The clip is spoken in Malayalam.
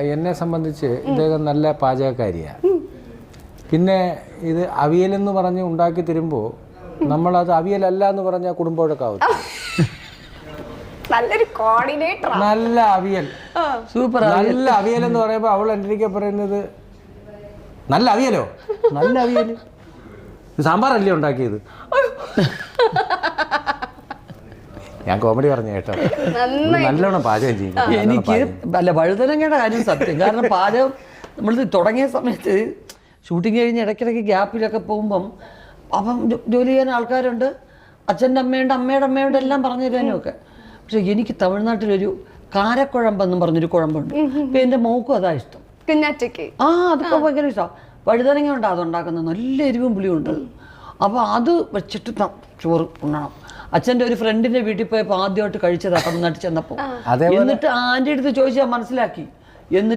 എന്നെ സംബന്ധിച്ച് ഇദ്ദേഹം നല്ല പാചകക്കാരിയാണ്. പിന്നെ ഇത് അവിയലെന്ന് പറഞ്ഞ് ഉണ്ടാക്കി തരുമ്പോൾ നമ്മളത് അവിയലല്ല എന്ന് പറഞ്ഞാൽ കുടുംബവഴക്കാവും. നല്ല അവിയൽ, സൂപ്പർ. നല്ല അവിയൽ എന്ന് പറയുമ്പോൾ അവൾ എൻ്റെ പറയുന്നത് നല്ല അവിയലോ, നല്ല അവിയൽ സാമ്പാറല്ലേ ഉണ്ടാക്കിയത്. ഞാൻ കോമഡി പറഞ്ഞു കേട്ടോ, നല്ലോണം പാചകം ചെയ്യും. എനിക്ക് അല്ല വഴുതനങ്ങയുടെ കാര്യം സത്യം. കാരണം പാചകം നമ്മൾ തുടങ്ങിയ സമയത്ത് ഷൂട്ടിങ് കഴിഞ്ഞ് ഇടയ്ക്കിടയ്ക്ക് ഗ്യാപ്പിലൊക്കെ പോകുമ്പം അപ്പം ജോലി ചെയ്യാൻ ആൾക്കാരുണ്ട്, അച്ഛൻ്റെ അമ്മയുണ്ട്, അമ്മയുടെ അമ്മയുണ്ട്, എല്ലാം പറഞ്ഞു തരാനും ഒക്കെ. പക്ഷെ എനിക്ക് തമിഴ്നാട്ടിലൊരു കാരക്കുഴമ്പെന്നും പറഞ്ഞൊരു കുഴമ്പുണ്ട്. ഇപ്പം എൻ്റെ മോക്കും അതാ ഇഷ്ടം. അതൊക്കെ ഭയങ്കര ഇഷ്ടമാണ്. വഴുതനങ്ങ ഉണ്ട് അതുണ്ടാക്കുന്നത്, നല്ല എരിവും പുളിയും ഉണ്ട്. അപ്പോൾ അത് വെച്ചിട്ട് ചോറ് ഉണ്ണണം. അച്ഛൻ്റെ ഒരു ഫ്രണ്ടിൻ്റെ വീട്ടിൽ പോയപ്പോൾ ആദ്യമായിട്ട് കഴിച്ചതാണ് തമിഴ്നാട്ടിൽ ചെന്നപ്പോൾ. എന്നിട്ട് ആൻ്റെ അടുത്ത് ചോദിച്ചാൽ മനസ്സിലാക്കി. എന്നിട്ട്